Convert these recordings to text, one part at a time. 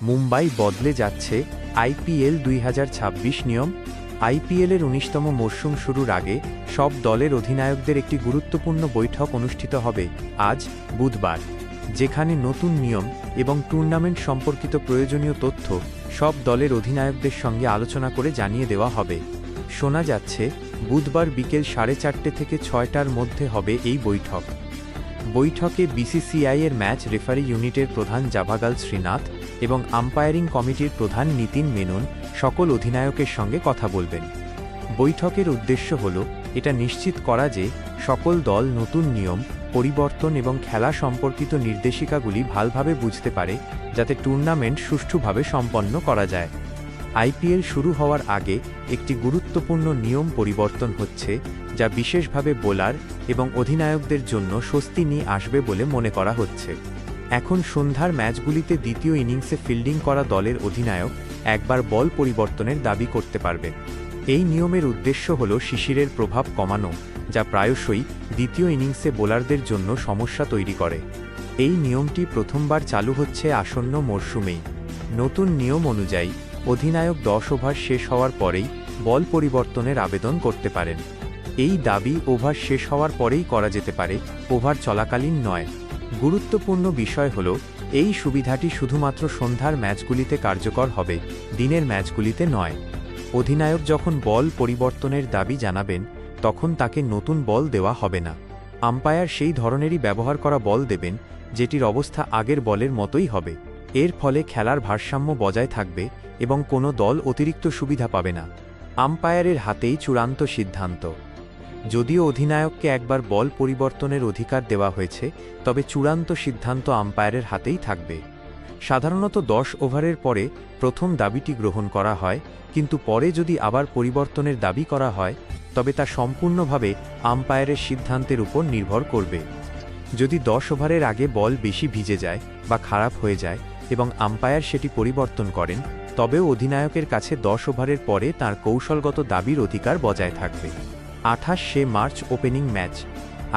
মুম্বাই বদলে যাচ্ছে আইপিএল ২০২৬ নিয়ম। আইপিএলের ১৯তম মরশুম শুরুর আগে সব দলের অধিনায়কদের একটি গুরুত্বপূর্ণ বৈঠক অনুষ্ঠিত হবে আজ বুধবার, যেখানে নতুন নিয়ম এবং টুর্নামেন্ট সম্পর্কিত প্রয়োজনীয় তথ্য সব দলের অধিনায়কদের সঙ্গে আলোচনা করে জানিয়ে দেওয়া হবে। শোনা যাচ্ছে বুধবার বিকেল 4:30 থেকে 6টার মধ্যে হবে এই বৈঠক। বৈঠকে বিসিসিআইয়ের ম্যাচ রেফারি ইউনিটের প্রধান জাভাগাল শ্রীনাথ এবং আম্পায়ারিং কমিটির প্রধান নীতিন মেনন সকল অধিনায়কের সঙ্গে কথা বলবেন। বৈঠকের উদ্দেশ্য হল এটা নিশ্চিত করা যে সকল দল নতুন নিয়ম, পরিবর্তন এবং খেলা সম্পর্কিত নির্দেশিকাগুলি ভালোভাবে বুঝতে পারে, যাতে টুর্নামেন্ট সুষ্ঠুভাবে সম্পন্ন করা যায়। আইপিএল শুরু হওয়ার আগে একটি গুরুত্বপূর্ণ নিয়ম পরিবর্তন হচ্ছে, যা বিশেষভাবে বোলার এবং অধিনায়কদের জন্য স্বস্তি নিয়ে আসবে বলে মনে করা হচ্ছে। এখন সন্ধ্যার ম্যাচগুলিতে দ্বিতীয় ইনিংসে ফিল্ডিং করা দলের অধিনায়ক একবার বল পরিবর্তনের দাবি করতে পারবে। এই নিয়মের উদ্দেশ্য হল শিশিরের প্রভাব কমানো, যা প্রায়শই দ্বিতীয় ইনিংসে বোলারদের জন্য সমস্যা তৈরি করে। এই নিয়মটি প্রথমবার চালু হচ্ছে আসন্ন মরশুমেই। নতুন নিয়ম অনুযায়ী অধিনায়ক 10 ওভার শেষ হওয়ার পরেই বল পরিবর্তনের আবেদন করতে পারেন। এই দাবি ওভার শেষ হওয়ার পরেই করা যেতে পারে, ওভার চলাকালীন নয়। গুরুত্বপূর্ণ বিষয় হল এই সুবিধাটি শুধুমাত্র সন্ধ্যার ম্যাচগুলিতে কার্যকর হবে, দিনের ম্যাচগুলিতে নয়। অধিনায়ক যখন বল পরিবর্তনের দাবি জানাবেন, তখন তাকে নতুন বল দেওয়া হবে না। আম্পায়ার সেই ধরনেরই ব্যবহার করা বল দেবেন, যেটির অবস্থা আগের বলের মতোই হবে। এর ফলে খেলার ভারসাম্য বজায় থাকবে এবং কোনো দল অতিরিক্ত সুবিধা পাবে না। আম্পায়ারের হাতেই চূড়ান্ত সিদ্ধান্ত। যদিও অধিনায়ককে একবার বল পরিবর্তনের অধিকার দেওয়া হয়েছে, তবে চূড়ান্ত সিদ্ধান্ত আম্পায়ারের হাতেই থাকবে। সাধারণত 10 ওভারের পরে প্রথম দাবিটি গ্রহণ করা হয়, কিন্তু পরে যদি আবার পরিবর্তনের দাবি করা হয়, তবে তা সম্পূর্ণভাবে আম্পায়ারের সিদ্ধান্তের উপর নির্ভর করবে। যদি 10 ওভারের আগে বল বেশি ভিজে যায় বা খারাপ হয়ে যায় এবং আম্পায়ার সেটি পরিবর্তন করেন, তবেও অধিনায়কের কাছে 10 ওভারের পরে তার কৌশলগত দাবির অধিকার বজায় থাকবে। 28শে মার্চ ওপেনিং ম্যাচ।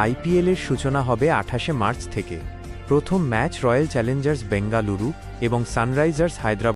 আইপিএলের সূচনা হবে 28শে মার্চ থেকে। প্রথম ম্যাচ রয়্যাল চ্যালেঞ্জার্স বেঙ্গালুরু এবং সানরাইজার্স হায়দ্রাবাদ